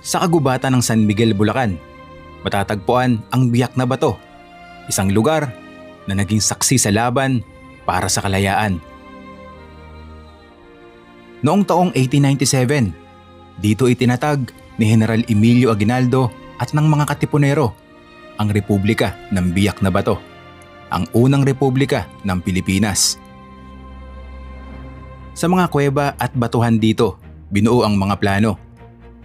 Sa kagubatan ng San Miguel, Bulacan, matatagpuan ang Biak na Bato, isang lugar na naging saksi sa laban para sa kalayaan. Noong taong 1897, dito itinatag ni General Emilio Aguinaldo at ng mga katipunero ang Republika ng Biak na Bato, ang unang republika ng Pilipinas. Sa mga kuweba at batuhan dito, binuo ang mga plano,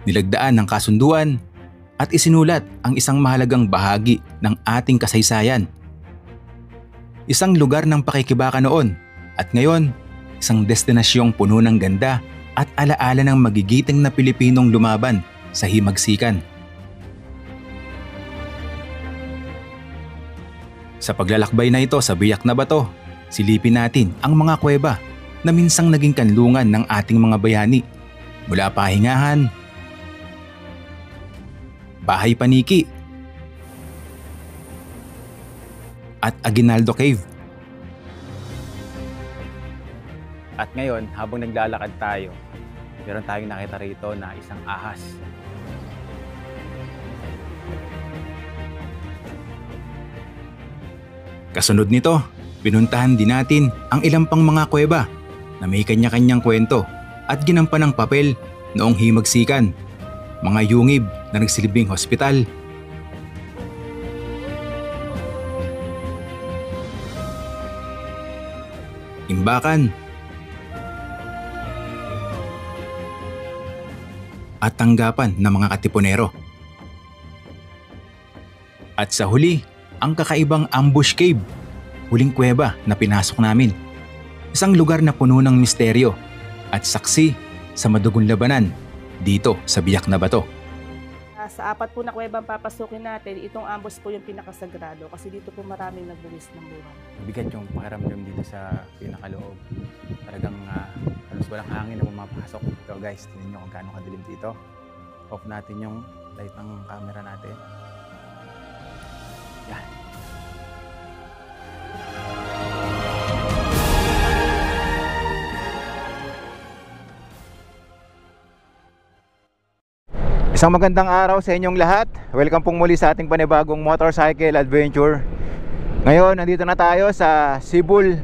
nilagdaan ng kasunduan at isinulat ang isang mahalagang bahagi ng ating kasaysayan. Isang lugar ng pakikibaka noon at ngayon, isang destinasyong puno ng ganda at alaala ng magigiting na Pilipinong lumaban sa himagsikan. Sa paglalakbay na ito sa Biak na Bato, silipin natin ang mga kuweba na minsang naging kanlungan ng ating mga bayani mula Pahingahan, Bahay Paniki at Aguinaldo Cave. At ngayon, habang naglalakad tayo, meron tayong nakita rito na isang ahas. Kasunod nito, pinuntahan din natin ang ilang pang mga kuweba na may kanya-kanyang kwento at ginampan ng papel noong himagsikan, mga yungib na nagsilbing hospital, imbakan, at tanggapan ng mga katipunero. At sa huli, ang kakaibang ambush cave, huling kuweba na pinasok namin. Isang lugar na puno ng misteryo at saksi sa madugong labanan dito sa Biak na Bato. Sa apat po na kuwebang papasukin natin, itong ambush po yung pinakasagrado kasi dito po maraming nagbuwis ng buhay. Bigat yung pakiramdam dito sa pinakaloob. Talagang halos walang hangin na pumapasok. So guys, tingnan nyo kung gaano kadilim dito. Off natin yung light ng camera natin. Yan. Isang magandang araw sa inyong lahat. Welcome pong muli sa ating panibagong motorcycle adventure. Ngayon, nandito na tayo sa Sibul,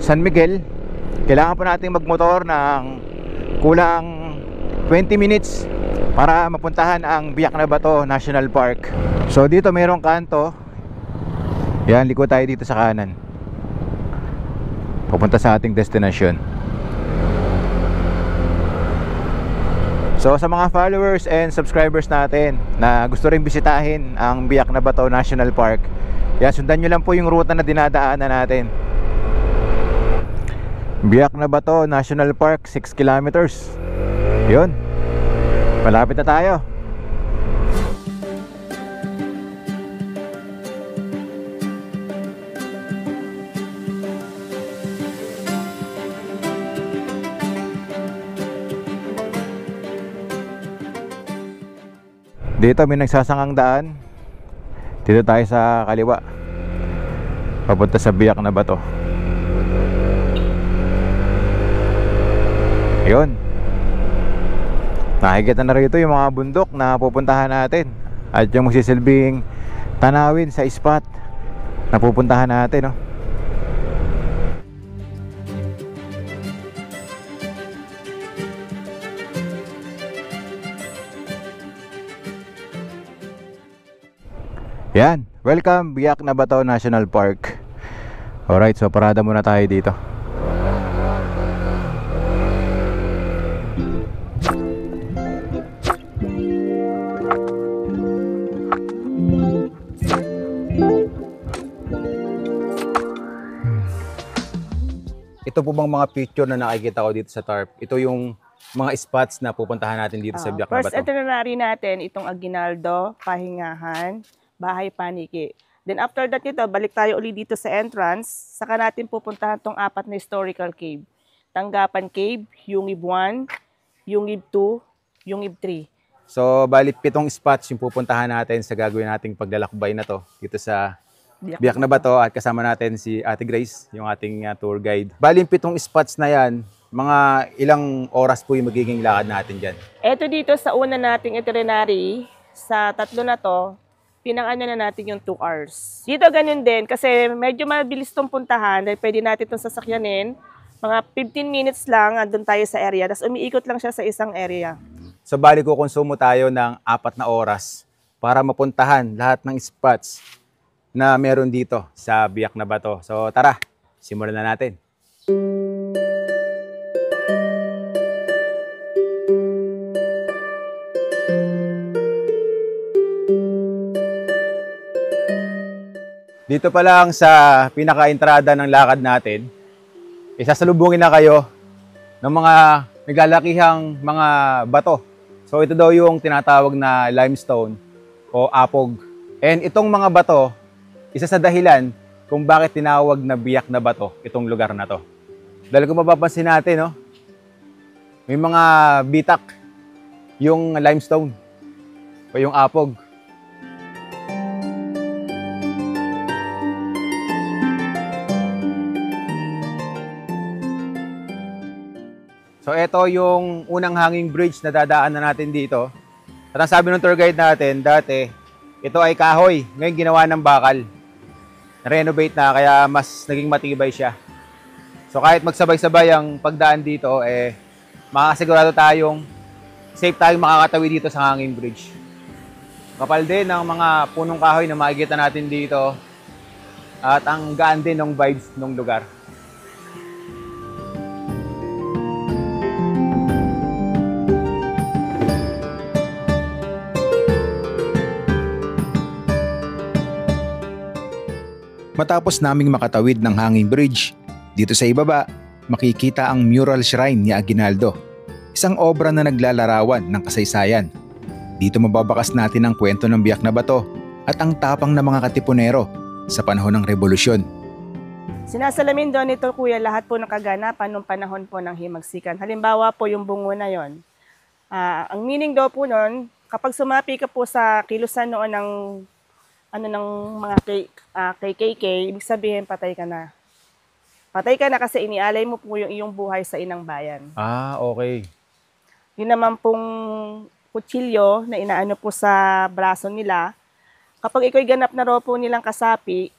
San Miguel. Kailangan po natin magmotor ng kulang 20 minutes para mapuntahan ang Biak na Bato National Park. So dito mayroong kanto. Yan, liko tayo dito sa kanan, papunta sa ating destination. So sa mga followers and subscribers natin na gusto rin bisitahin ang Biak na Bato National Park, yan, sundan nyo lang po yung ruta na dinadaanan natin. Biak na Bato National Park, 6 kilometers. Yun, malapit na tayo. Dito may nagsasangang daan. Dito tayo sa kaliwa, papunta sa Biak na Bato. Ayun, nakikita na rito yung mga bundok na pupuntahan natin at yung magsisilbing tanawin sa spot na pupuntahan natin, no? Yan, welcome Biak na Bato National Park. Alright, so parada muna tayo dito. Ito po bang mga picture na nakikita ko dito sa tarp? Ito yung mga spots na pupuntahan natin dito sa Biak na Bato. First itinerary natin, itong Aguinaldo, Pahingahan, Bahay Paniki. Then after that nito, balik tayo uli dito sa entrance. Saka natin pupuntahan tong apat na historical cave. Tanggapan Cave, Yungib 1, Yungib 2, Yungib 3. So bali 7 spots yung pupuntahan natin sa gagawin nating paglalakbay na to dito sa Biak na Bato, at kasama natin si Ate Grace, yung ating tour guide. Bali 7 spots na yan, mga ilang oras po yung magiging lakad natin dyan? Eto dito sa una nating itinerary, sa tatlo na to, pinang-ano na natin yung 2 hours. Dito ganun din kasi medyo mabilis tong puntahan dahil pwede natin itong sasakyanin. Mga 15 minutes lang, andun tayo sa area. Tapos umiikot lang siya sa isang area. So bali ko konsumo tayo ng 4 na oras para mapuntahan lahat ng spots na meron dito sa Biak na Bato. So tara, simulan na natin. Dito pa lang sa pinaka-entrada ng lakad natin, isasalubungin na kayo ng mga naglalakihang mga bato. So ito daw yung tinatawag na limestone o apog. And itong mga bato, isa sa dahilan kung bakit tinawag na Biak na Bato itong lugar na to. Dahil kung mapapansin natin, no, may mga bitak yung limestone o yung apog. So ito yung unang hanging bridge na dadaanan natin dito. At ang sabi ng tour guide natin, dati ito ay kahoy, ngayon ginawa ng bakal. Renovate na kaya mas naging matibay siya. So kahit magsabay-sabay ang pagdaan dito, makakasigurado tayong safe tayong makakatawid dito sa hanging bridge. Kapal din ng mga punong kahoy na makikita natin dito at ang gaan din ng vibes ng lugar. Matapos naming makatawid ng hanging bridge, dito sa ibaba, makikita ang mural shrine ni Aguinaldo, isang obra na naglalarawan ng kasaysayan. Dito mababakas natin ang kwento ng Biak na Bato at ang tapang ng mga katipunero sa panahon ng Rebolusyon. Sinasalamin doon ito, kuya, lahat po ng kaganapan nung panahon po ng himagsikan. Halimbawa po yung bungo na yon. Ang meaning daw po noon, kapag sumapi ka po sa kilusan noon ng mga KKK, ibig sabihin patay ka na. Patay ka na kasi inialay mo po yung iyong buhay sa inang bayan. Ah, okay. Yun naman pong kutsilyo na inaano po sa braso nila. Kapag iko'y ganap na raw po nilang kasapi,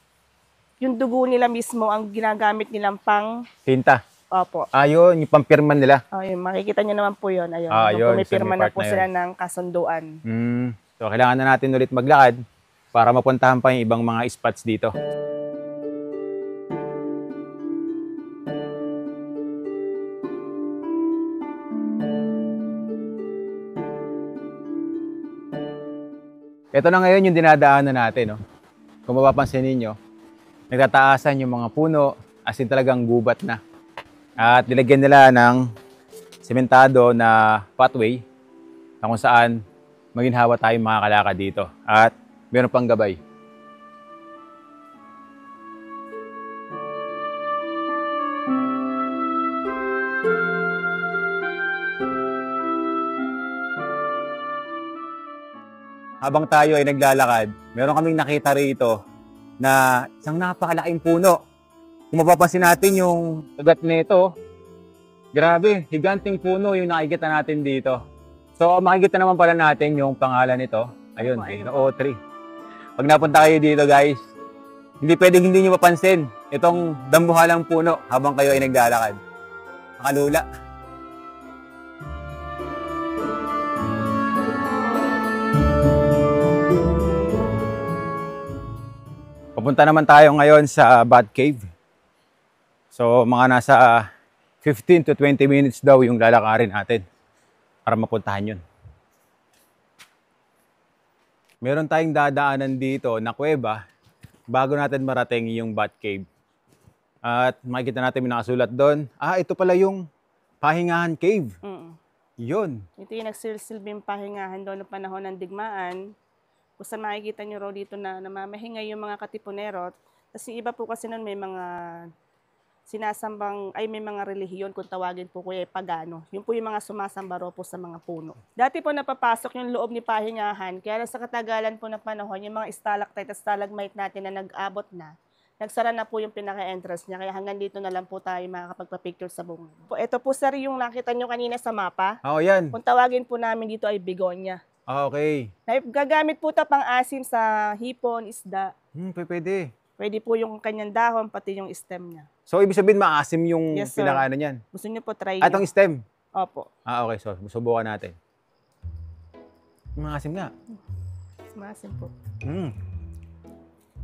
yung dugo nila mismo ang ginagamit nilang pang... Tinta. Opo. Ayun, yung pampirman nila. Ayun, makikita nyo naman po yun. Ayun, Yun. may So, pirma may na part po na sila yun. ng kasunduan. So kailangan na natin ulit maglakad para mapuntahan pa yung ibang mga spots dito. Ito na ngayon yung dinadaanan natin. No? Kung mapapansin ninyo, nagtataasan yung mga puno as in talagang gubat na. At nilagyan nila ng sementado na pathway na kung saan maginhawa tayong makakalakad dito. At meron pang gabay. Habang tayo ay naglalakad, meron kaming nakita rito na isang napakalaking puno. Kung mapapansin natin yung ugat nito, grabe, higanting puno yung nakikita natin dito. So makikita naman pala natin yung pangalan nito. Ayun, na O3. Pag napunta kayo dito guys, hindi pwedeng hindi nyo mapansin itong dambuhalang puno habang kayo ay naglalakad. Makalula. Papunta naman tayo ngayon sa Bat Cave. So mga nasa 15 to 20 minutes daw yung lalakarin natin para mapuntahan yun. Meron tayong dadaanan dito na kuweba bago natin marating yung Bat Cave. At makikita natin may nakasulat doon. Ito pala yung Pahingahan Cave. Yun. Ito yung nagsilsilbing pahingahan doon ng panahon ng digmaan. Kung saan makikita nyo raw dito na namamahinga yung mga katipunero. Kasi iba po kasi noon may mga sinasambang, may mga relihiyon kung tawagin po kuya pagano. Yun po yung mga sumasamba raw po sa mga puno. Dati po napapasok yung loob ni Pahingahan, kaya sa katagalan po ng panahon, yung mga stalactite at stalagmite natin na nag-abot na, Nagsara na po yung pinaka-entrance niya, kaya hanggang dito na lang po tayo makakapagpa-picture sa bungad. Ito po sir yung nakita nyo kanina sa mapa. Oo, yan. Kung tawagin po namin dito ay begonia. Ah, okay. Gagamit po ito pang asim sa hipon, isda. Pwede. Pwede po yung kanyang dahon, pati yung stem niya. So, ibig sabihin maasim yung Yes, sir. pinakaano niyan. Gusto niyo po try Atong niyo? stem. Opo. Ah, okay. So, subukan natin. Maasim nga. Maasim po.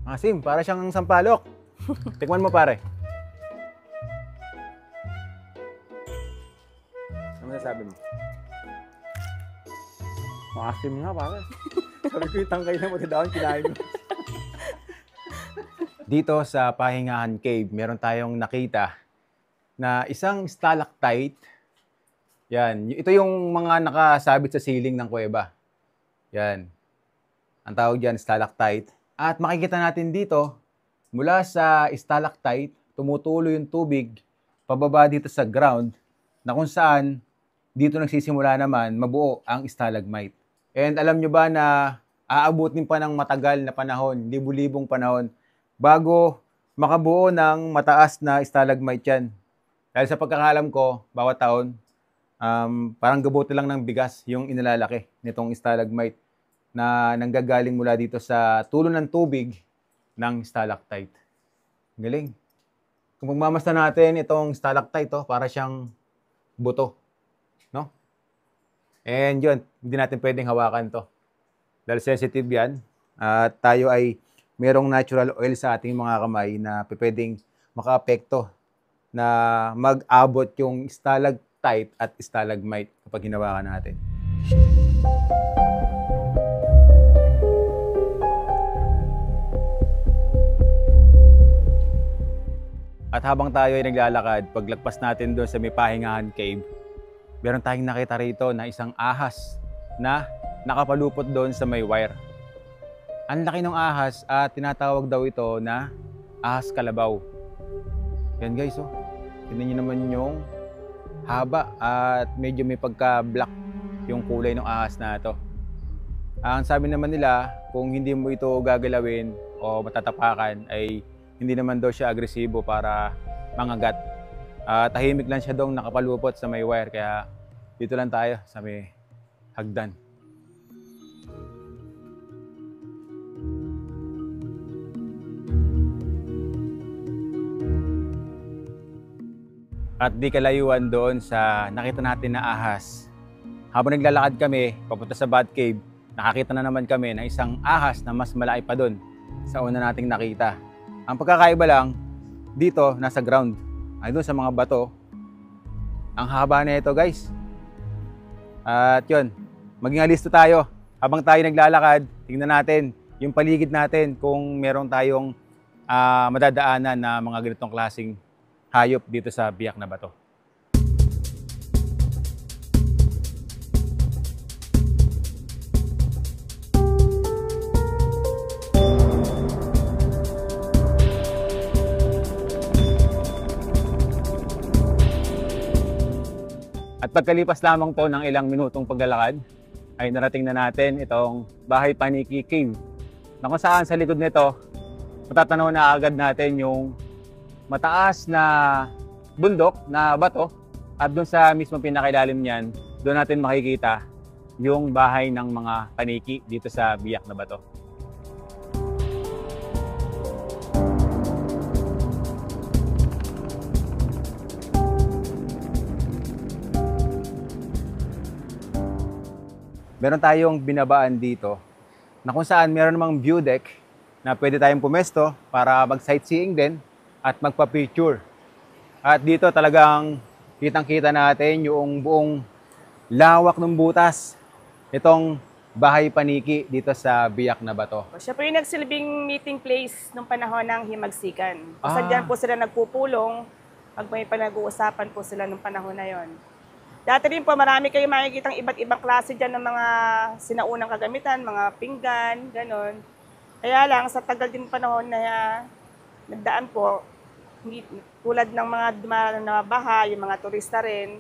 Maasim. Para siyang sampalok. Tikman mo, pare. Ano masasabi mo? Maasim nga, pare. Sabi ko yung tangkay na mo, tidaan, kinain mo. Dito sa Pahingahan Cave, meron tayong nakita na isang stalactite. Yan. Ito yung mga nakasabit sa ceiling ng kuweba. Yan. Ang tawag dyan, stalactite. At makikita natin dito, mula sa stalactite, tumutuloy yung tubig pababa dito sa ground na kung saan dito nagsisimula naman mabuo ang stalagmite. And alam nyo ba na aabutin pa ng matagal na panahon, libu-libong panahon, bago makabuo ng mataas na stalagmite yan. Dahil sa pagkakalam ko, bawat taon, parang gabote lang ng bigas yung inalalaki nitong stalagmite na nanggagaling mula dito sa tulo ng tubig ng stalactite. Galing. Kung magmamasta natin itong stalactite, para siyang buto. No? And yun, hindi natin pwedeng hawakan to. Dahil sensitive yan. At tayo ay merong natural oil sa ating mga kamay na pwedeng makaapekto na mag-abot yung stalactite at stalagmite kapag hinawakan natin. At habang tayo ay naglalakad, paglagpas natin doon sa may Pahingahan Cave, meron tayong nakita rito na isang ahas na nakapalupot doon sa may wire. Ang laki ng ahas at tinatawag daw ito na ahas kalabaw. Yan guys, oh. Tignan nyo naman yung haba at medyo may pagka-black yung kulay ng ahas na ito. Ang sabi naman nila, kung hindi mo ito gagalawin o matatapakan ay hindi naman daw siya agresibo para mangagat. Tahimik lang siya dong nakapalupot sa may wire, kaya dito lang tayo sa may hagdan. At di kalayuan doon sa nakita natin na ahas. Habang naglalakad kami papunta sa Bat Cave, nakakita na naman kami ng isang ahas na mas malaki pa doon sa una nating nakita. Ang pagkakaiba lang, dito nasa ground, ay doon sa mga bato. Ang haba na ito guys. At yun, maging alisto tayo. Habang tayo naglalakad, tingnan natin yung paligid natin kung meron tayong madadaanan na mga ganitong klaseng hayop dito sa Biak na Bato. At pagkalipas lamang to ng ilang minutong paglalakad, ay narating na natin itong Bahay Paniki Cave, na kung saan sa likod nito, matatanaw na agad natin yung mataas na bundok na bato, at doon sa mismo pinakailalim niyan, doon natin makikita yung bahay ng mga paniki dito sa Biak na Bato. Meron tayong binabaan dito na kung saan meron namang view deck na pwede tayong pumesto para mag-sightseeing din at magpa-picture. At dito talagang kitang-kita natin yung buong lawak ng butas itong Bahay Paniki dito sa Biak na Bato. Siya po yung nagsilbing meeting place nung panahon ng himagsikan. Kasi Ah. dyan po sila nagpupulong pag may panag-uusapan po sila nung panahon na yon. Dati rin po, marami kayong makikitang iba't ibang klase dyan ng mga sinaunang kagamitan, mga pinggan, ganon. Kaya lang, sa tagal din panahon na nagdaan po, hindi, tulad ng mga dumaan na baha, yung mga turista rin,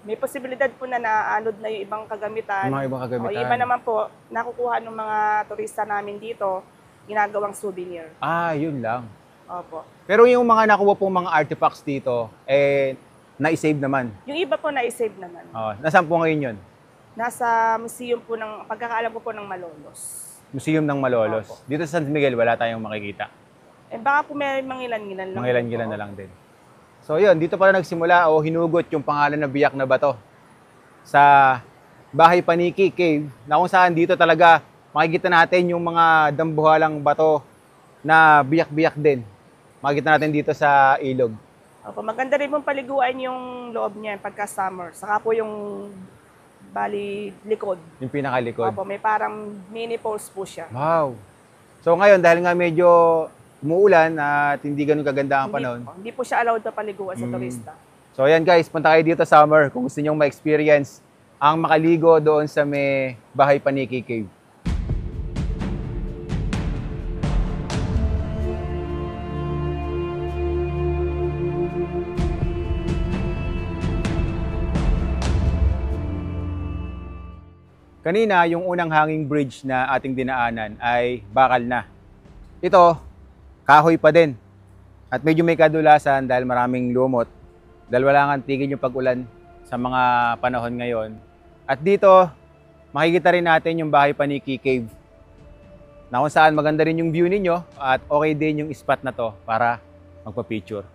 may posibilidad po na naanod na yung ibang kagamitan. Yung mga ibang kagamitan. O iba naman po, nakukuha ng mga turista namin dito, ginagawang souvenir. Yun lang. Opo. Pero yung mga nakuha pong mga artifacts dito, na-save naman. Yung iba po na-save naman. Nasaan po ngayon yun? Nasa museum po ng, pagkakaalam ko po ng Malolos. Museum ng Malolos. Opo. Dito sa San Miguel, wala tayong makikita. Baka po may mangilan-ngilan lang. Mangilan-ngilan na lang din. So yun, dito pala nagsimula o hinugot yung pangalan na Biak na Bato sa Bahay Paniki Cave, na kung saan dito talaga makikita natin yung mga dambuhalang bato na biyak-biyak din. Makikita natin dito sa ilog. Opo, maganda rin pong paliguan yung loob niya pagka summer. Saka po yung bali likod. Yung pinakalikod. Opo, may parang mini falls po siya. Wow! So ngayon, dahil nga medyo umuulan at hindi ganun kaganda ang panahon. Hindi po siya allowed na paliguan sa turista. So ayan guys, punta kayo dito summer kung gusto nyong ma-experience ang makaligo doon sa may Bahay Paniki Cave. Kanina, yung unang hanging bridge na ating dinaanan ay bakal na. Ito, kahoy pa din. At medyo may kadulasan dahil maraming lumot. Dahil wala nga tigil yung pag-ulan sa mga panahon ngayon. At dito, makikita rin natin yung Bahay Paniki Cave. Na kung saan maganda rin yung view ninyo at okay din yung spot na to para magpa-picture.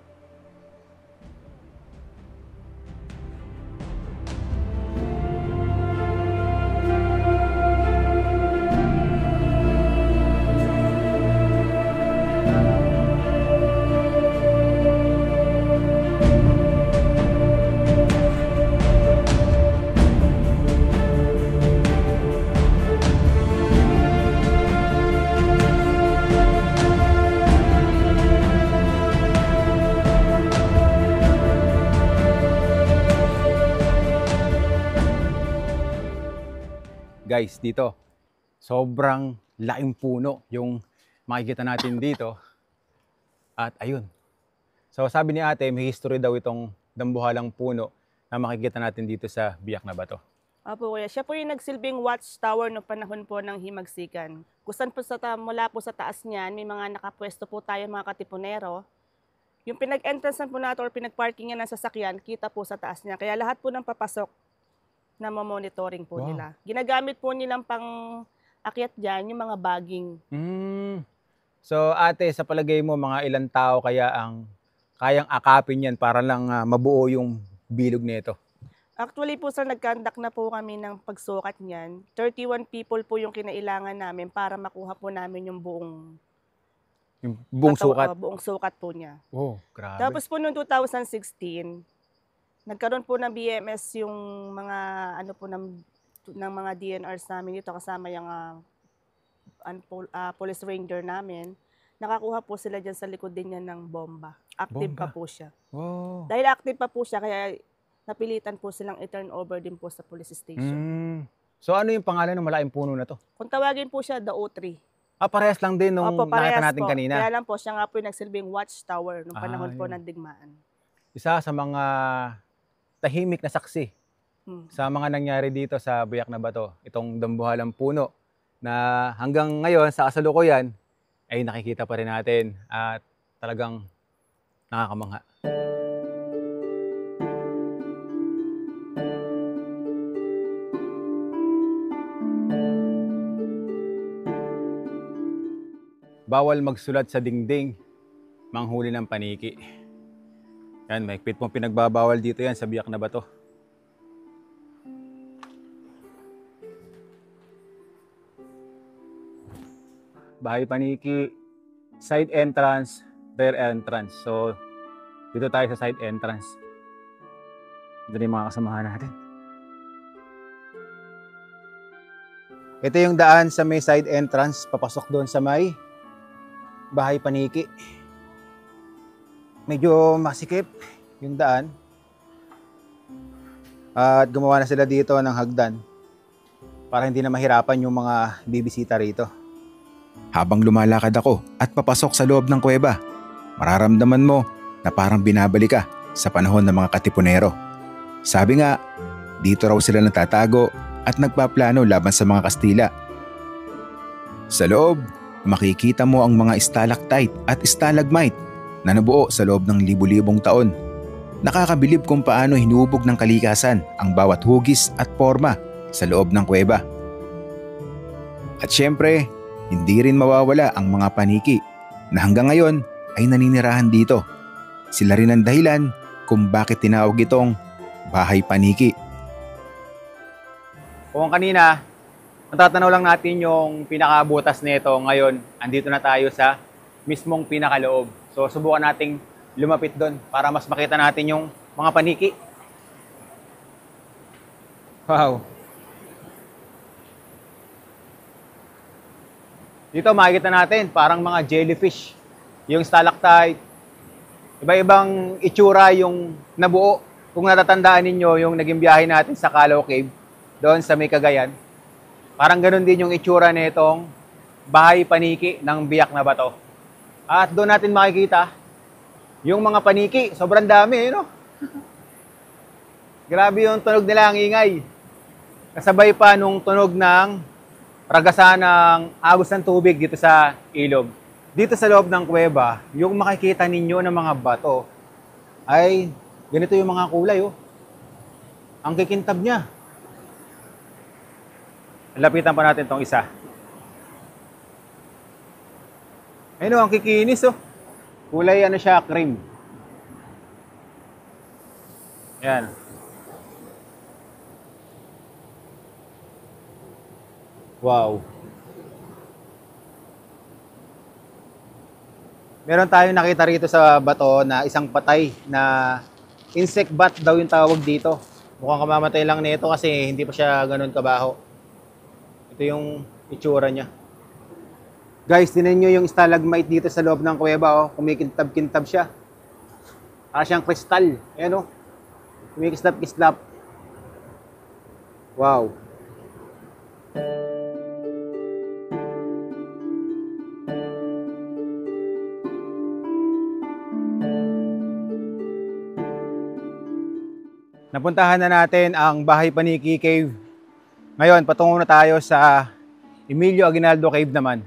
Guys, dito, sobrang laking puno yung makikita natin dito. At ayun. So sabi ni ate, may history daw itong dambuhalang puno na makikita natin dito sa Biak na Bato. Opo, kuya. Siya po yung nagsilbing watchtower no panahon po ng Himagsikan. Kusan po mula po sa taas niyan, may mga nakapwesto po tayo mga katipunero. Yung pinag-entrancean po natin or pinag-parkingan ng sasakyan, kita po sa taas niya. Kaya lahat po ng papasok na monitoring po nila. Ginagamit po nilang pang akyat dyan yung mga bagging. So ate, sa palagay mo, mga ilang tao kaya ang kayang akapin yan para lang mabuo yung bilog nito? Actually po sir, nag-conduct na po kami ng pagsukat niyan. 31 people po yung kinailangan namin para makuha po namin yung buong sukat? Buong sukat po niya. Oh, grabe. Tapos po noong 2016, nagkaroon po ng BMS yung mga ng mga DNRs namin dito kasama yung police ranger namin. Nakakuha po sila dyan sa likod din niya ng bomba. Active pa po siya. Wow. Dahil active pa po siya, kaya napilitan po silang i-turn over din po sa police station. So ano yung pangalan ng malaking puno na to? Kung tawagin po siya, The O3. Parehas lang din nung nakita natin kanina. Kaya lang po, siya nga po yung nagsilbing watchtower nung panahon po ng digmaan. Isa sa mga tahimik na saksi sa mga nangyari dito sa Biak na Bato. Itong dambuhalang puno na hanggang ngayon sa kasalukuyan ay nakikita pa rin natin at talagang nakakamangha. Bawal magsulat sa dingding, manghuli ng paniki. Yan, mahigpit pong pinagbabawal dito yan sa Biak na Bato. Bahay Paniki, side entrance, rear entrance. So, dito tayo sa side entrance. Ito yung mga kasamahan natin. Ito yung daan sa may side entrance, papasok doon sa may Bahay Paniki. Medyo masikip yung daan. At gumawa na sila dito ng hagdan para hindi na mahirapan yung mga bibisita rito. Habang lumalakad ako at papasok sa loob ng kuweba, mararamdaman mo na parang binabalik ka sa panahon ng mga katipunero. Sabi nga, dito raw sila natatago at nagpaplano laban sa mga Kastila. Sa loob, makikita mo ang mga stalactite at stalagmite na nabuo sa loob ng libu-libong taon. Nakakabilib kung paano hinubog ng kalikasan ang bawat hugis at forma sa loob ng kuweba. At syempre, hindi rin mawawala ang mga paniki na hanggang ngayon ay naninirahan dito. Sila rin ang dahilan kung bakit tinawag itong bahay paniki. Kung kanina, natatanaw lang natin yung pinakabutas nito, ngayon andito na tayo sa mismong pinakaloob. So subukan nating lumapit doon para mas makita natin yung mga paniki. Wow! Dito makikita natin parang mga jellyfish, yung stalactite, iba-ibang itsura yung nabuo. Kung natatandaan ninyo yung naging biyahe natin sa Calao Cave, doon sa may Cagayan, parang ganun din yung itsura nitong bahay paniki ng biyak na bato. At doon natin makikita yung mga paniki, sobrang dami, no? Grabe yung tunog nila, ang ingay. Kasabay pa nung tunog ng ragasan ng agos ng tubig dito sa ilog. Dito sa loob ng kuweba, yung makikita ninyo ng mga bato ay ganito yung mga kulay, oh. Ang kikintab niya. Lapitan pa natin tong isa. Ayun, ang kikinis, oh. Kulay ano siya, cream. Yan. Wow. Meron tayong nakita rito sa bato na isang patay na insect bat daw yung tawag dito. Mukhang kamamatay lang nito kasi hindi pa siya ganun kabaho. Ito yung itsura niya. Guys, tinan nyo yung stalagmite dito sa loob ng kuweba, oh. Kumikintab-kintab siya. Para siyang kristal. Ayan, oh. Kumikislap-kislap. Wow. Napuntahan na natin ang Bahay Paniki Cave. Ngayon, patungo na tayo sa Emilio Aguinaldo Cave naman.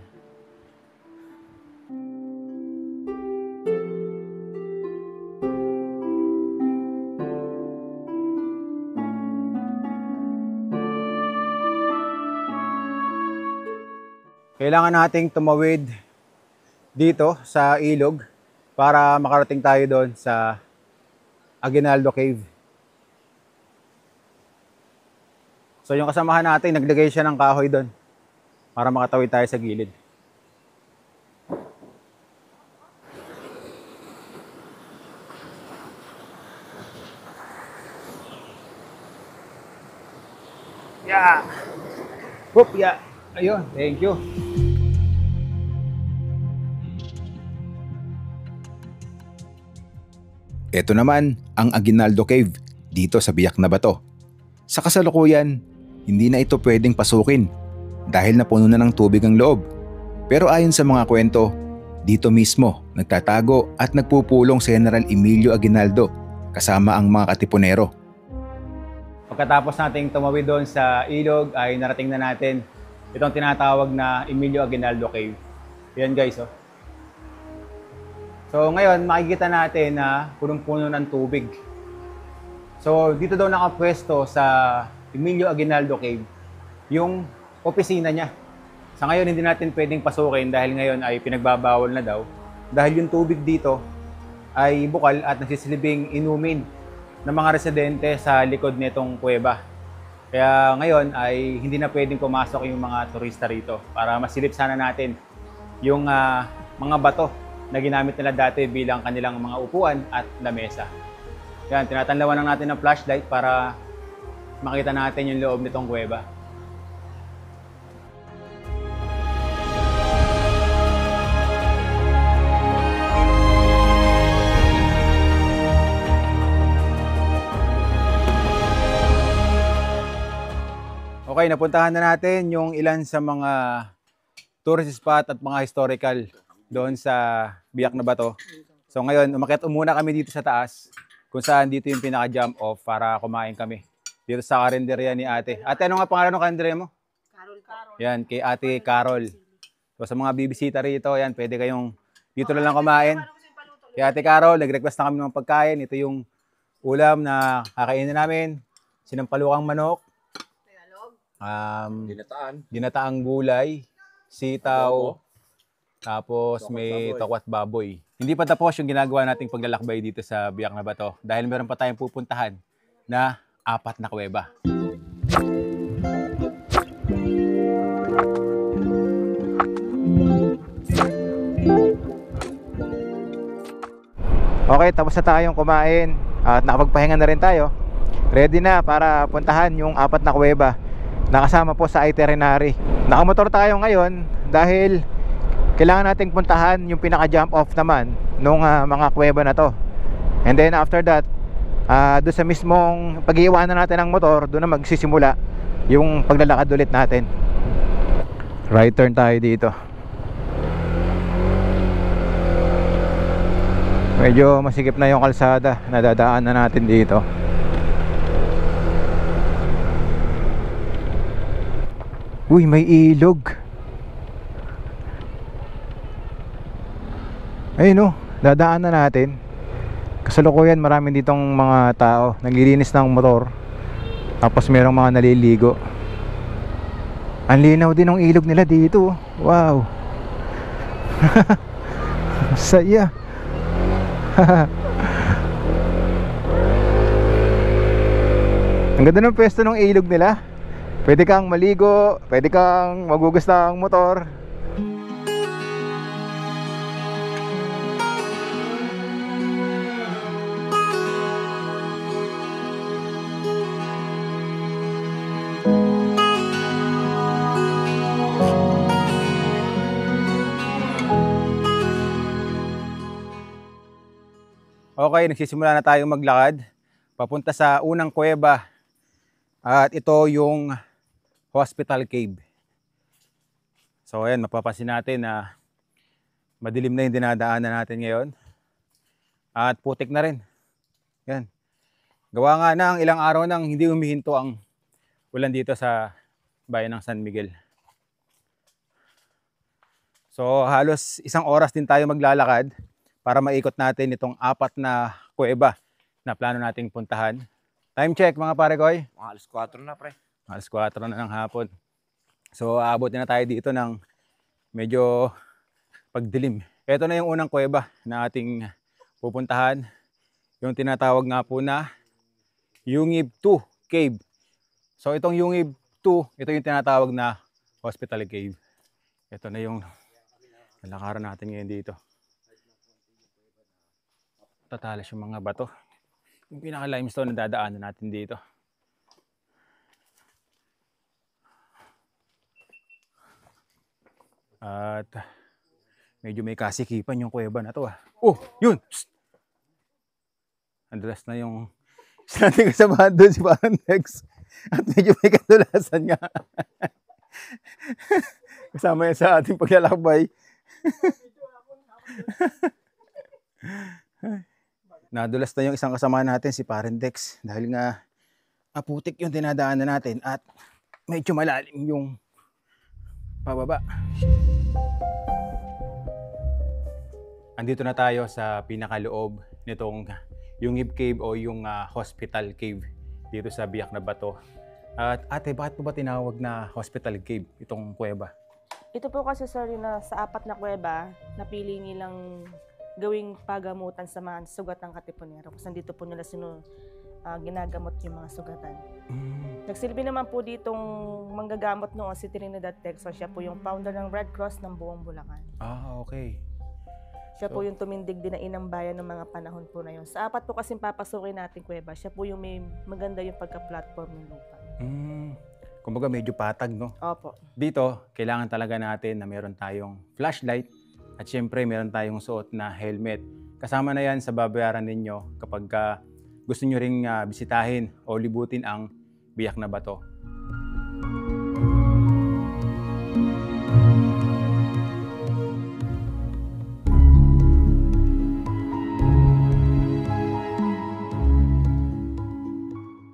Kailangan nating tumawid dito sa ilog para makarating tayo doon sa Aguinaldo Cave. So yung kasamahan natin, naglagay siya ng kahoy doon para makatawid tayo sa gilid. Yeah. Whoop, yeah. Ayun, thank you. Ito naman ang Aguinaldo Cave dito sa Biak na Bato. Sa kasalukuyan, hindi na ito pwedeng pasukin dahil napuno na ng tubig ang loob. Pero ayon sa mga kwento, dito mismo nagtatago at nagpupulong si General Emilio Aguinaldo kasama ang mga katipunero. Pagkatapos nating tumawid doon sa ilog ay narating na natin itong tinatawag na Emilio Aguinaldo Cave. Yan guys, oh. So ngayon makikita natin na punong-puno ng tubig. So dito daw nakapwesto sa Emilio Aguinaldo Cave yung opisina niya. Sa ngayon hindi natin pwedeng pasukin dahil ngayon ay pinagbabawal na daw. Dahil yung tubig dito ay bukal at nagsisilbing inumin ng mga residente sa likod nitong kuweba. Kaya ngayon ay hindi na pwedeng pumasok yung mga turista rito para masilip sana natin yung mga bato na ginamit nila dati bilang kanilang mga upuan at lamesa. Yan, tinatanlawan lang natin ng flashlight para makita natin yung loob nitong kuweba. Okay, napuntahan na natin yung ilan sa mga tourist spot at mga historical doon sa Biak na Bato. So ngayon, umakyat muna kami dito sa taas kung saan dito yung pinaka-jump off para kumain kami. Dito sa karinderya ni ate. Ate, ano nga pangalan ng karinderya mo? Carol. Yan, kay ate Carol. So sa mga bibisita rito, yan, pwede kayong dito na lang kumain. Kay Ate Carol, nag-request na kami ng pagkain. Ito yung ulam na kakainin namin. Sinampalukang manok. Ginataang gulay. Sitaw. Tapos may tokwat baboy. Hindi pa tapos yung ginagawa nating paglalakbay dito sa Biak na Bato. Dahil meron pa tayong pupuntahan na 4 na kuweba. Okay, tapos na tayong kumain at nakapagpahinga na rin tayo. Ready na para puntahan yung 4 na kuweba. Nakasama po sa itinerary. Nakamotor tayo ngayon dahil kailangan nating puntahan yung pinaka-jump off naman nung mga kuweba na to. And then after that, doon sa mismong pag-iiwanan natin ng motor, doon na magsisimula yung paglalakad ulit natin. Right turn tayo dito. Medyo masikip na yung kalsada na dadaanan natin dito. Uy, may ilog. Ayun, dadaanan natin. Kasalukuyan marami ditong mga tao naglilinis ng motor. Tapos merong mga naliligo. Ang linaw din ng ilog nila dito. Wow. Saya. Ang ganda ng pwesto ng ilog nila. Pwede kang maligo, pwede kang magugas ng motor. Okay, nagsisimula na tayong maglakad papunta sa unang kuweba. At ito yung Hospital Cave. So ayan, mapapansin natin na madilim na yung dinadaanan natin ngayon. At putik na rin. Yan. Gawa nga ng ilang araw nang hindi humihinto ang ulan dito sa bayan ng San Miguel. So halos 1 oras din tayo maglalakad para maikot natin itong 4 na kuweba na plano nating puntahan. Time check mga pare koy. Alas 4 na pre. Alas 4 na ng hapon. So aabot na tayo dito ng medyo pagdilim. Ito na yung unang kuweba na ating pupuntahan. Yung tinatawag nga po na Yungib 2 Cave. So itong Yungib 2, ito yung tinatawag na Hospital Cave. Ito na yung lalakaran natin ngayon dito. Tatalas yung mga bato. Yung pinaka-limestone na dadaanan natin dito. At medyo may kasikipan yung kuweba na to. Oh, yun! Psst! Andalas na yung isa natin kasamahan doon, si Parandex. At medyo may kadulasan nga. Kasama yan sa ating paglalakbay. Nadulas na yung isang kasama natin, si Parandex. Dahil nga aputik yung dinadaanan natin at medyo malalim yung pababa. Andito na tayo sa pinakaloob nitong Yungib Cave o yung Hospital Cave dito sa Biak na Bato. At ate, bakit po ba tinawag na Hospital Cave itong kuweba? Ito po kasi sir, yung sa 4 na kuweba, napili nilang gawing pagamutan sa mga sugat ng Katipunero. Kasi dito po nila ginagamot yung mga sugatan. Nagsilbi naman po ditong manggagamot noon si Trinidad Texas. Siya po yung founder ng Red Cross ng buong Bulacan. Ah, okay. Siya po yung tumindig din na inang bayan ng mga panahon po na yun. Sa 4 po kasing papasukin natin kuweba, siya po yung may maganda yung pagka-platform ng lupa. Kumbaga medyo patag, no? Opo. Dito, kailangan talaga natin na meron tayong flashlight at syempre meron tayong suot na helmet. Kasama na yan sa babayaran ninyo kapag gusto nyo ring bisitahin o libutin ang Biak na Bato.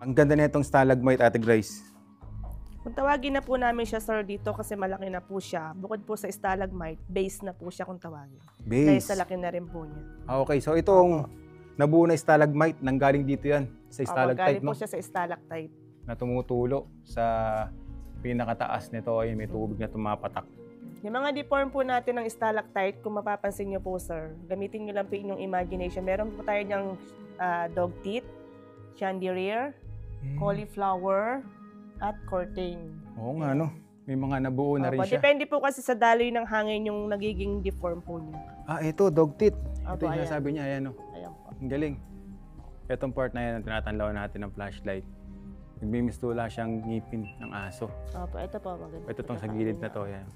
Ang ganda na itong stalagmite, Ate Grace. Kung tawagin na po namin siya, sir, dito kasi malaki na po siya. Bukod po sa stalagmite, base na po siya kung tawagin. Dahil sa laki na rin po niya. Okay, so itong nabuo na stalagmite, nanggaling dito yan sa stalactite, Galing po no? siya sa stalactite. Na tumutulo sa pinakataas nito ay may tubig na tumapatak. Yung mga deform po natin ng stalactite, kung mapapansin niyo po, sir, gamitin niyo lang po inyong imagination. Meron po tayo niyang dog teeth, chandelier, cauliflower, at curtain. Oo nga, no? May mga nabuo na rin Opo, siya. depende po kasi sa daloy ng hangin yung nagiging deform po niya. Ito, dog teeth. Ito Opo, yung ayan. sinasabi niya, ayan, no? Ayan po. Ang galing. Itong part na yan, ang tinatanlaw natin ng flashlight. Nagmimistula siyang ngipin ng aso. Opo, ito po maganda. Ito tong sa gilid na to, yan.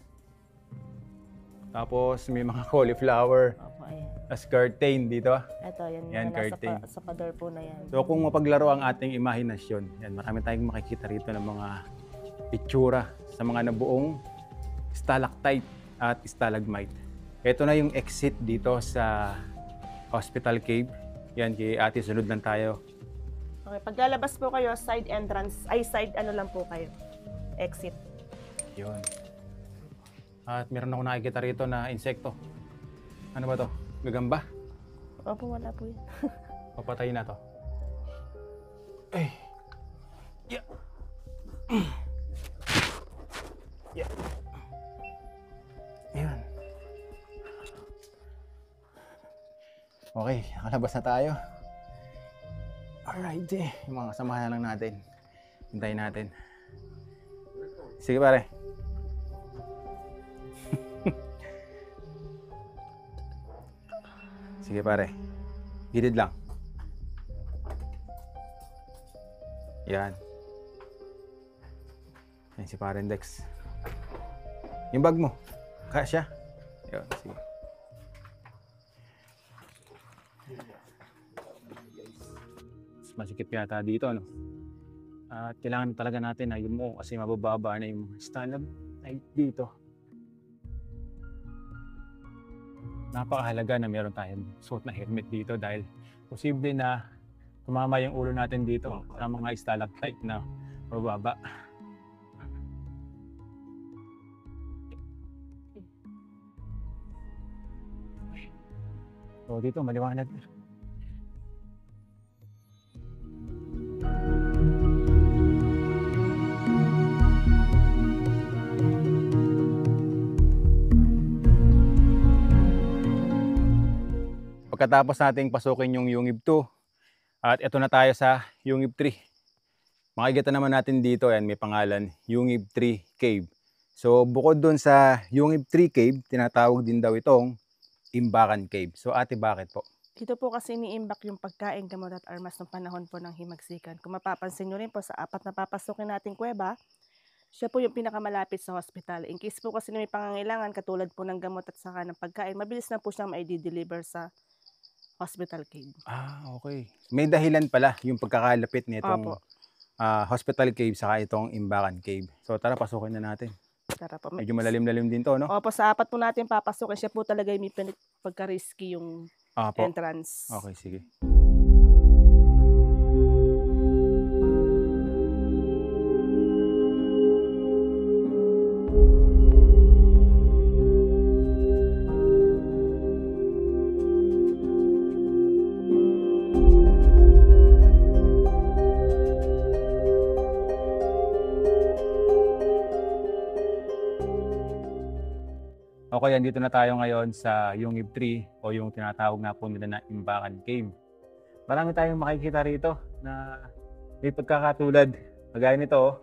Tapos may mga cauliflower. Opo, ayan. As curtain dito. Ito, yan, Yan, yan nasa, curtain. sa pader po na yan. So kung mapaglaro ang ating imahinasyon, yan, marami tayong makikita rito ng mga itsura sa mga nabuong stalactite at stalagmite. Ito na yung exit dito sa Hospital Cave. Yan, kay ate, sunod lang tayo. Okay, paglalabas po kayo, side entrance, ay side ano lang po kayo, exit. Yun. At meron ako nakikita rito na insekto. Ano ba to? Gagamba? Opo, wala po yan. Papatayin na to. Ay. Yeah. Yeah. Ayan. Okay, nakalabas na tayo. Alright, yung mga kasamahan lang natin. Hintayin natin. Sige pare. Sige pare. Gilid lang. Yan. Yan si Paren Dex. Yung bag mo. Kasya. Yan, sige. Mas masikip yata dito, no? At kailangan talaga natin na yumuo kasi mabababa na yung stalagmite dito. Napakahalaga na meron tayong suot na helmet dito dahil posible na tumama yung ulo natin dito sa mga stalactite na mababa. So dito maliwanag. Pagkatapos nating pasukin yung Yungib 2 at ito na tayo sa Yungib 3. Makikita naman natin dito, yan, may pangalan Yungib 3 Cave. So bukod dun sa Yungib 3 Cave, tinatawag din daw itong Imbakan Cave. So ate, bakit po? Dito po kasi iniimbak yung pagkain, gamot at armas ng panahon po ng himagsikan. Kung mapapansin nyo rin po sa apat na papasukin nating kuweba, siya po yung pinakamalapit sa hospital. In case po kasi na may pangangailangan, katulad po ng gamot at saka ng pagkain, mabilis na po siyang ma-deliver sa Hospital Cave. Okay. May dahilan pala yung pagkakalapit nitong Opo. Hospital Cave saka itong Imbakan Cave. So tara, pasukin na natin. Tara po. Medyo malalim-lalim din to, no? Opo, sa apat po natin papasukin, siya po talaga yung may pagka-risky yung Po. entrance. Okay, sige. Okay, andito na tayo ngayon sa Yungib 3 o yung tinatawag nga po nila na Imbakan Cave. Marami tayong makikita rito na may pagkakatulad. Kagaya nito, oh.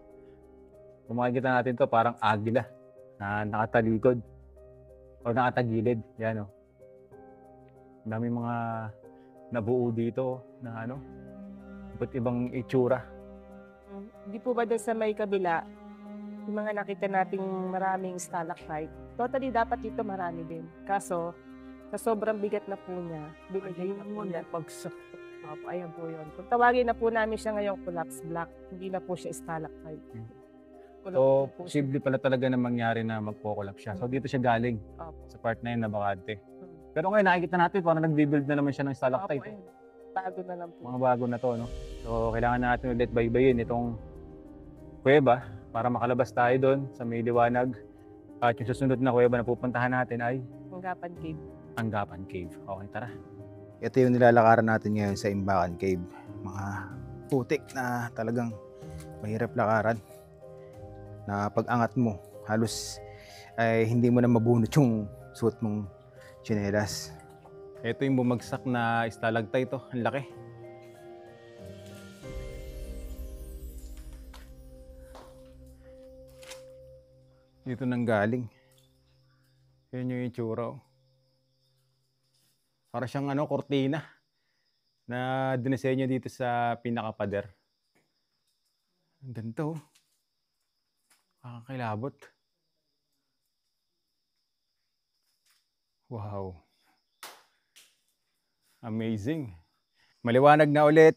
Kung makikita natin to parang agila na nakatalikod o nakatagilid. Yan, oh. Dami mga nabuo dito na ano, iba't ibang itsura. Di po ba doon sa may kabila, yung mga nakita nating maraming stalactite, totally dapat dito marami din. Kaso, sa sobrang bigat na po niya, binigay na po niya. Ayan po yun. Kung tawagin na po namin siya ngayong collapse block, hindi na po siya stalactite. So, posible pala talaga na mangyari na magpo-collapse siya. So, dito siya galing Opo. sa part na yun na Bakante. Pero ngayon nakikita natin parang nag-rebuild na naman siya ng Opo, stalactite. ayun. Bago na lang po. Mga bago na to, no? So, kailangan natin ulit baybayin itong kuweba para makalabas tayo doon sa may liwanag. At yung susunod na kuweba na pupuntahan natin ay Tanggapan Cave. Tanggapan Cave. Okay, tara. Ito yung nilalakaran natin ngayon sa Imbakan Cave. Mga putik na talagang mahirap lakaran. Na pag-angat mo, halos ay hindi mo na mabunot yung suot mong tsinelas. Ito yung bumagsak na stalactite ito. Ang laki. Dito nang galing. Yan yung itsura. Para siyang kortina na dinisenyo dito sa pinakapader. Ang ganda oh. Kakakilabot. Wow. Amazing. Maliwanag na ulit.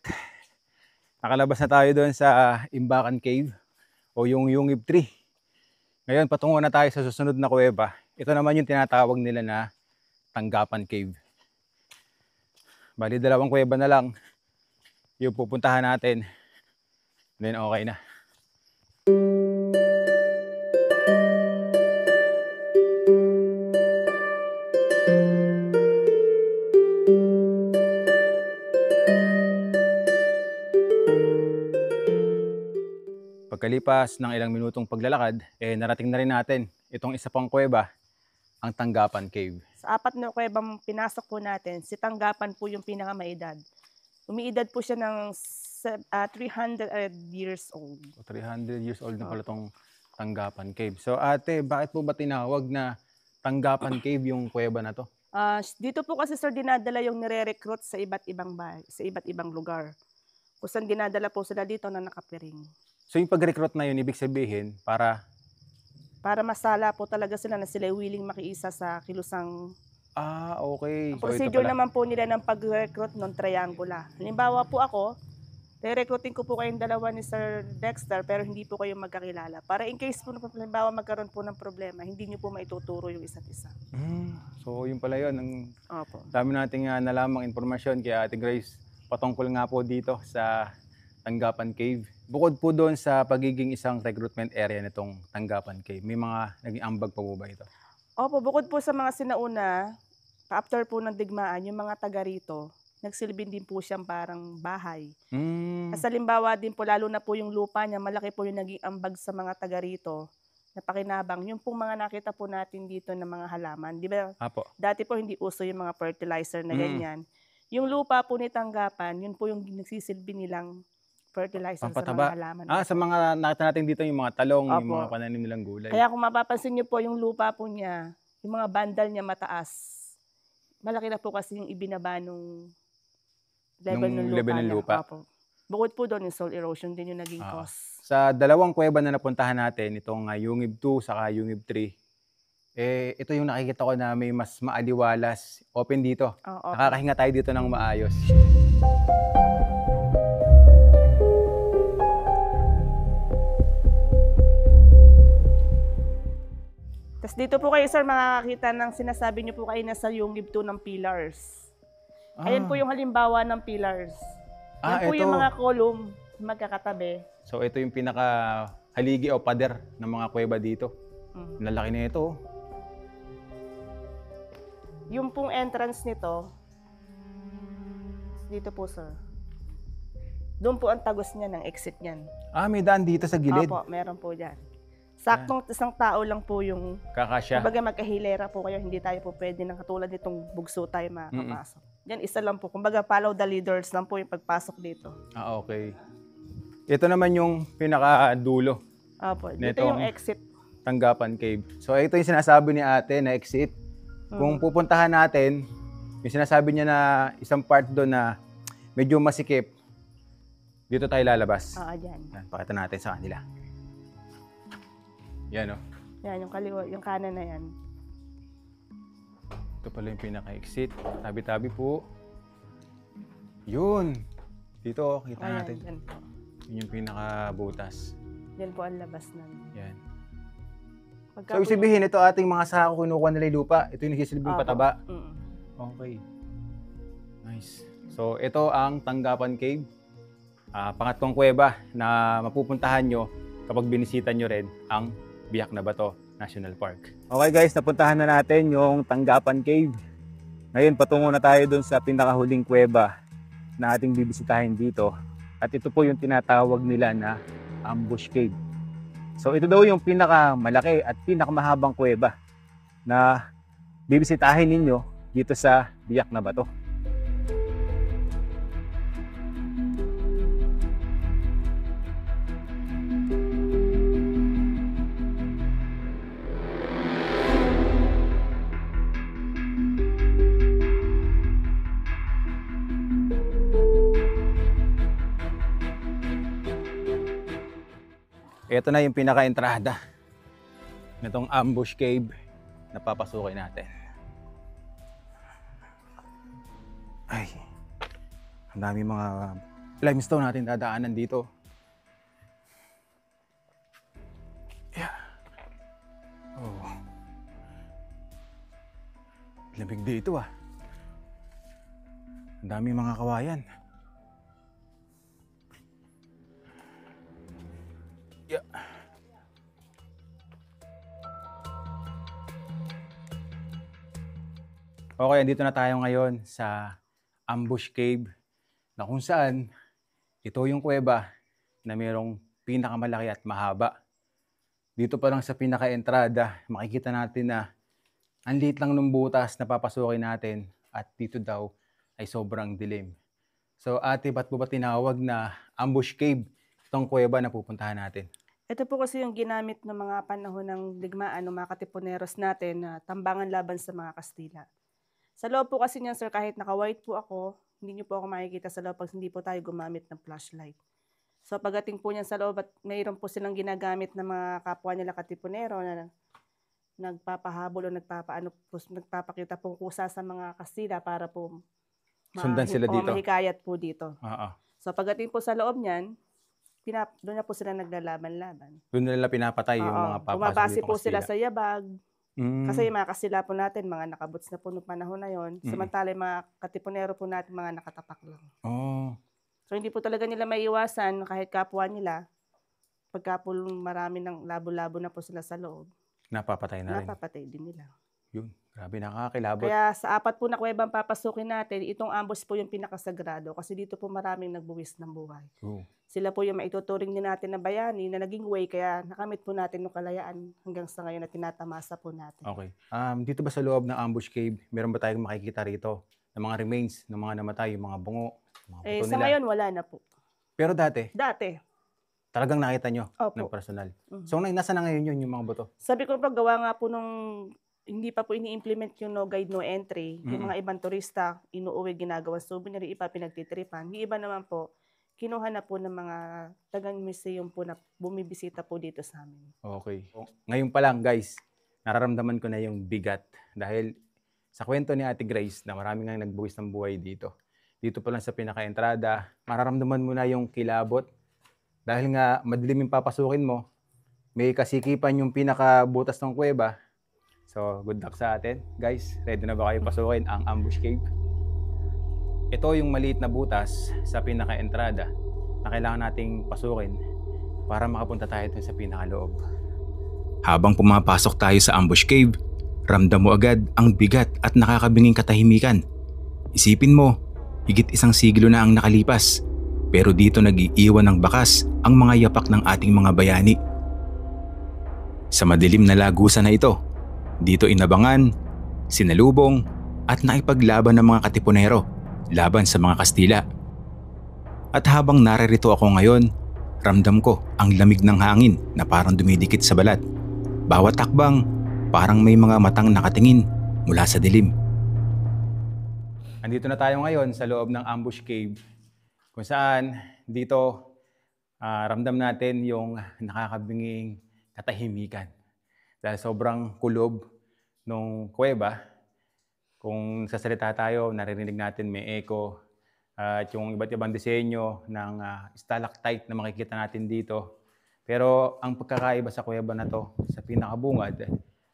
Nakalabas na tayo doon sa Imbakan Cave o yung Yungib Tree. Ngayon, patungo na tayo sa susunod na kuweba. Ito naman yung tinatawag nila na Tanggapan Cave. Bali, 2 kuweba na lang yung pupuntahan natin. Then, okay na. Pagkalipas ng ilang minutong paglalakad, narating na rin natin itong isa pang kuweba, ang Tanggapan Cave. Sa 4 na kuwebang pinasok po natin, si Tanggapan po yung pinakamaedad. Umiidad po siya ng 300 years old. 300 years old na pala itong Tanggapan Cave. So ate, bakit po ba tinawag na Tanggapan Cave yung kuweba na to? Dito po kasi sir, dinadala yung nire-recruit sa iba't ibang lugar. Kung saan dinadala po sila dito na nakapiring. So yung pag-recruit na yun, ibig sabihin, para masala po talaga sila na sila willing makiisa sa kilusang. Okay. Ang procedure naman po nila ng pag-recruit ng triangula. Halimbawa po ako, re-recruiting ko po kayong 2 ni Sir Dexter pero hindi po kayo magkakilala. Para in case po, halimbawa magkaroon po ng problema, hindi nyo po maituturo yung isa't isa. So yun pala yun. Ang Opo. dami nating nalamang informasyon kaya Ate Grace, patungkol nga po dito sa Tanggapan Cave. Bukod po doon sa pagiging isang recruitment area nitong Tanggapan Cave, may mga naging ambag pa po ba ito? Opo, bukod po sa mga sinauna, after po ng digmaan, yung mga taga rito, nagsilbing din po siyang parang bahay. As halimbawa din po, lalo na po yung lupa niya, malaki po yung naging ambag sa mga taga rito na pakinabang. Yung pong mga nakita po natin dito na mga halaman, di ba? Apo. Dati po hindi uso yung mga fertilizer na ganyan. Yung lupa po ni Tanggapan, yun po yung nagsisilbi nilang fertilizer sa mga halaman. Sa mga nakita natin dito yung mga talong, Opo. yung mga pananim nilang gulay. Kaya kung mapapansin niyo po yung lupa po niya, yung mga bandal niya mataas. Malaki na po kasi yung ibinaba nung level ng lupa. Level ng lupa. Opo. Bukod po doon, yung soil erosion din yung naging cause. Sa 2 kuweba na napuntahan natin, itong Yungib 2 saka Yungib 3, ito yung nakikita ko na may mas maaliwalas. Open dito. Nakakahinga tayo dito ng maayos. Tapos dito po kayo, sir, makakakita ng sinasabi niyo po kayo na sa Yungib 2 ng pillars. Ayan po yung halimbawa ng pillars. Yan po ito. yung mga column magkakatabi. So ito yung pinaka haligi o pader ng mga kuweba dito. Lalaki na ito. Yung pong entrance nito, dito po, sir. Doon po ang tagos niya ng exit niyan. May daan dito sa gilid. Opo, meron po dyan. Saktong isang tao lang po yung, Kakasya. kumbaga magkahilera po kayo, hindi tayo po pwede ng katulad nitong bugso tayo makapasok. Yan, isa lang po. Kumbaga follow the leaders lang po yung pagpasok dito. Okay. Ito naman yung pinaka-dulo. Opo, dito Netong yung exit. Tanggapan Cave. So ito yung sinasabi ni ate na exit. Kung pupuntahan natin, yung sinasabi niya na isang part doon na medyo masikip, dito tayo lalabas. Dyan. Yan, pakita natin sa kanila. Yan o. Yan, yung kaliwa, yung kanan na yan. Ito pala yung pinaka-exit. Tabi-tabi po. Yun. Dito, kita natin. Yan po. Yun yung pinaka-butas. Yan po ang labas na. Yan. Pagka So, ibig sabihin, ito ating mga sako kinukuha nila yung lupa. Ito yung nagsisilbing pataba. Okay. Nice. So, ito ang Tanggapan Cave. Pangatlong kuweba na mapupuntahan nyo kapag binisita nyo rin ang Biak na Bato National Park. Okay guys, napuntahan na natin yung Tanggapan Cave. Ngayon patungo na tayo dun sa pinakahuling kuweba na ating bibisitahin dito. At ito po yung tinatawag nila na Ambush Cave. So ito daw yung pinakamalaki at pinakamahabang kuweba na bibisitahin ninyo dito sa Biak na Bato. Ito na yung pinaka-entrada nitong Ambush Cave na papasukin natin. Ay, ang dami mga limestone natin dadaanan dito. Yeah. Oh. Lamig dito ah. Ang dami mga kawayan. Yeah. Okay, andito na tayo ngayon sa Ambush Cave na kung saan ito yung kuweba na mayroong pinakamalaki at mahaba. Dito pa lang sa pinaka-entrada, makikita natin na ang liit lang ng butas na papasukin natin at dito daw ay sobrang dilim. So ate, ba't po ba tinawag na Ambush Cave itong kuweba na pupuntahan natin? Ito po kasi yung ginamit ng mga panahon ng digmaan ng mga katipuneros natin na tambangan laban sa mga Kastila. Sa loob po kasi niyan, sir, kahit naka-white po ako, hindi niyo po ako makikita sa loob pag hindi po tayo gumamit ng flashlight. So pagdating po niyan sa loob at mayroon po silang ginagamit ng mga kapwa nila katipunero na nagpapahabol o nagpapakita po kusa sa mga Kastila para po Sundan sila dito. mahikayat po dito. Oo. So pagdating po sa loob niyan, doon na po sila naglalaban-laban. Doon nila pinapatay yung mga papasok Bumabase dito po sila Kastila. sa yabag. Mm. Kasi yung mga Kastila po natin, mga nakabuts na po noong panahon na yon. Samantala yung mga katipunero po natin, mga nakatapak lang. Oh. So hindi po talaga nila maiiwasan kahit kapwa nila. Pagka po marami ng labo-labo na po sila sa loob, Napapatay na rin. napapatay din nila. Yun. Grabe, nakakakilabot. Kaya sa 4 po na kuwebang papasukin natin, itong Ambush po yung pinakasagrado kasi dito po maraming nagbuwis ng buhay. Oh. Sila po yung maituturing din natin na bayani na naging way, kaya nakamit po natin ng kalayaan hanggang sa ngayon na tinatamasa po natin. Okay. Dito ba sa loob ng Ambush Cave, meron ba tayong makikita rito ng mga remains ng mga namatay, yung mga bungo, mga buto Sa nila? ngayon, wala na po. Pero dati, Dati, talagang nakita nyo Opo. ng personal. Mhm. So, nasa na ngayon yun, yung mga buto? sabi ko paggawa nga po nung hindi pa po ini-implement yung no guide, no entry, yung Mm-mm. mga ibang turista, inuuwi, ginagawa souvenir, iba pinagtitripan. Yung iba naman po, kinuha na po ng mga tagang-museum po na bumibisita po dito sa amin. Okay. Ngayon pa lang, guys, nararamdaman ko na yung bigat dahil sa kwento ni Ate Grace na marami nga nagbuwis ng buhay dito. Dito pa lang sa pinaka-entrada, mararamdaman mo na yung kilabot dahil nga madilim yung papasukin mo, may kasikipan yung pinakabutas ng kuweba. So, good luck sa atin. Guys, ready na ba kayo pasukin ang Ambush Cave? Ito yung maliit na butas sa pinaka-entrada na kailangan nating pasukin para makapunta tayo dun sa pinakaloob. Habang pumapasok tayo sa Ambush Cave, ramdam mo agad ang bigat at nakakabinging katahimikan. Isipin mo, higit 1 siglo na ang nakalipas, pero dito nag-iiwan ng bakas ang mga yapak ng ating mga bayani. Sa madilim na lagusan na ito, dito inabangan, sinalubong at naipaglaban ng mga katipunero laban sa mga Kastila. At habang naririto ako ngayon, ramdam ko ang lamig ng hangin na parang dumidikit sa balat. Bawat takbang, parang may mga matang nakatingin mula sa dilim. Andito na tayo ngayon sa loob ng Ambush Cave kung saan dito ramdam natin yung nakakabinging katahimikan. Dahil sobrang kulob nung kuweba, kung sasalita tayo, naririnig natin may echo at yung iba't ibang disenyo ng stalactite na makikita natin dito. Pero ang pagkakaiba sa kuweba na to, sa pinakabungad,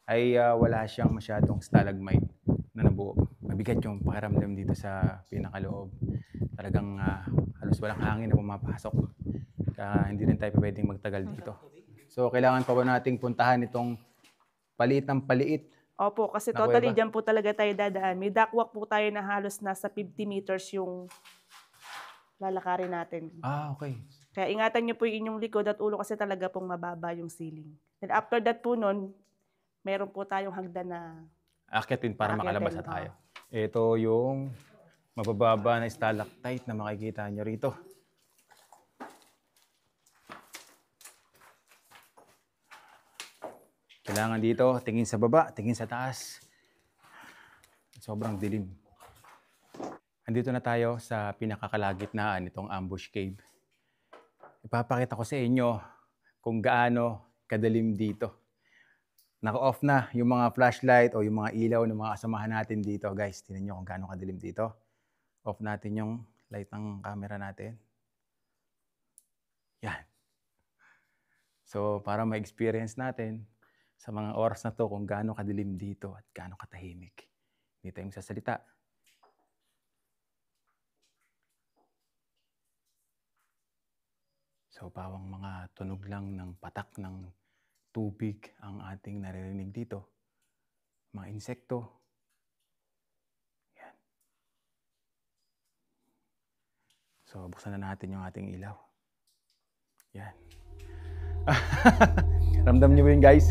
ay wala siyang masyadong stalagmite na nabuo. Mabigat yung pakiramdam dito sa pinakaloob. Talagang halos walang hangin na pumapasok. Kaya hindi rin tayo pwedeng magtagal dito. So kailangan pa ba nating puntahan itong paliit ng paliit? Opo, kasi Na totally kuweba? dyan po talaga tayo dadaan. May duckwalk po tayo na halos nasa 50 meters yung lalakarin natin. Okay. Kaya ingatan niyo po yung inyong likod at ulo kasi talaga pong mababa yung ceiling. And after that po nun, meron po tayong hagdan na Akyatin para Aakyatin, makalabas na tayo. Ito yung mabababa na stalactite na makikita nyo rito. Kailangan dito, tingin sa baba, tingin sa taas. Sobrang dilim. Andito na tayo sa pinakakalagitnaan nitong ambush cave. Ipapakita ko sa inyo kung gaano kadalim dito. Naka-off na yung mga flashlight o yung mga ilaw ng mga kasamahan natin dito. Guys, tingnan nyo kung gaano kadilim dito. Off natin yung light ng camera natin. Yan. So, para ma-experience natin sa mga oras na to kung gaano kadilim dito at gaano katahimik. Hindi tayo magsasalita. So, pawang mga tunog lang ng patak ng tubig ang ating naririnig dito. Mga insekto. Yan. So, buksan na natin yung ating ilaw. Yan. Ramdam niyo ba yun, guys?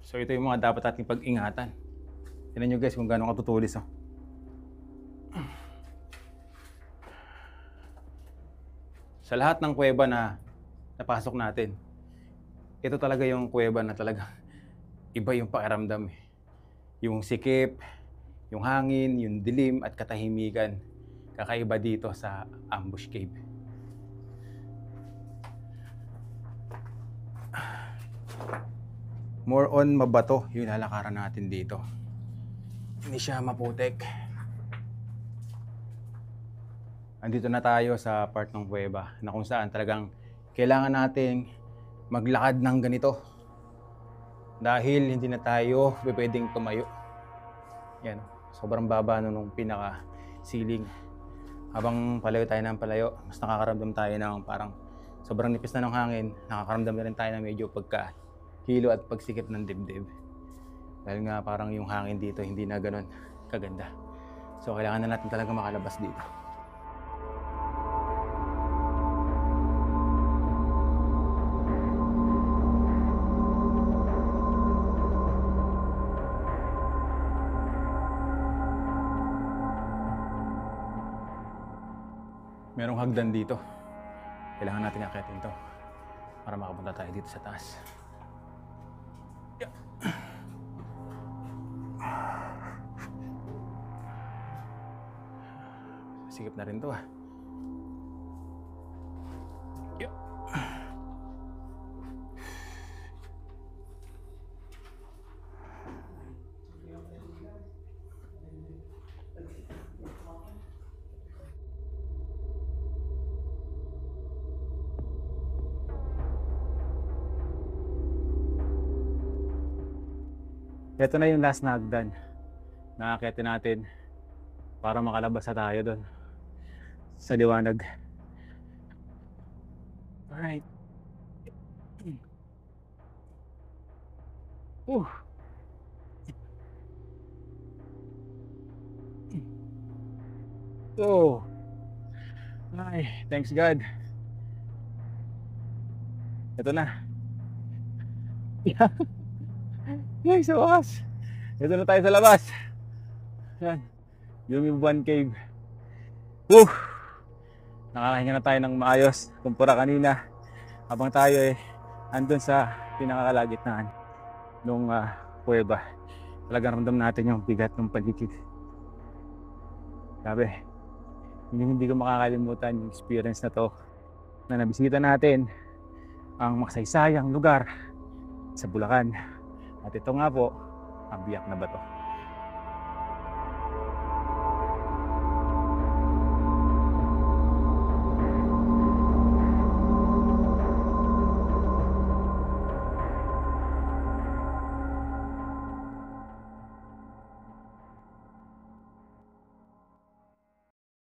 So ito yung mga dapat ating pag-ingatan. Tignan nyo guys kung gaano katutulis. Oh. Sa lahat ng kuweba na napasok natin, ito talaga yung kuweba na talaga iba yung pakiramdam. Yung sikip, yung hangin, yung dilim at katahimikan. Kakaiba dito sa ambush cave. More on mabato yung lalakaran natin dito. Hindi siya maputik. Andito na tayo sa part ng kuweba na kung saan talagang kailangan nating maglakad ng ganito. Dahil hindi na tayo pwedeng tumayo. Yan, sobrang baba nung pinaka-ceiling. Habang palayo tayo ng palayo, mas nakakaramdam tayo ng parang sobrang nipis na ng hangin. Nakakaramdam na rin tayo ng medyo pagka-hilo at pagsikip ng dibdib. Dahil nga parang yung hangin dito hindi na ganun kaganda. So kailangan na natin talaga makalabas dito. Merong hagdan dito. Kailangan natin akyatin to para makapunta tayo dito sa taas. Yeah. Sikip na rin to ah. Yeah. Ito na yung last na hagdan na aakyatin natin para makalabas na tayo doon sa liwanag. Alright. Oh. Ay, thanks God. Ito na. Yay, sa wakas. Ito na tayo sa labas. Yan. Yumibuan Cave. Nakakahinga na tayo ng maayos. Kumpara kanina. Habang tayo andun sa pinakakalagitnaan nung kuweba. Talagang ramdam natin yung bigat ng paligid. Sabi, hindi ko makakalimutan yung experience na to. Na nabisita natin ang makasaysayang lugar sa Bulacan. At ito nga po, ang Biak na Bato.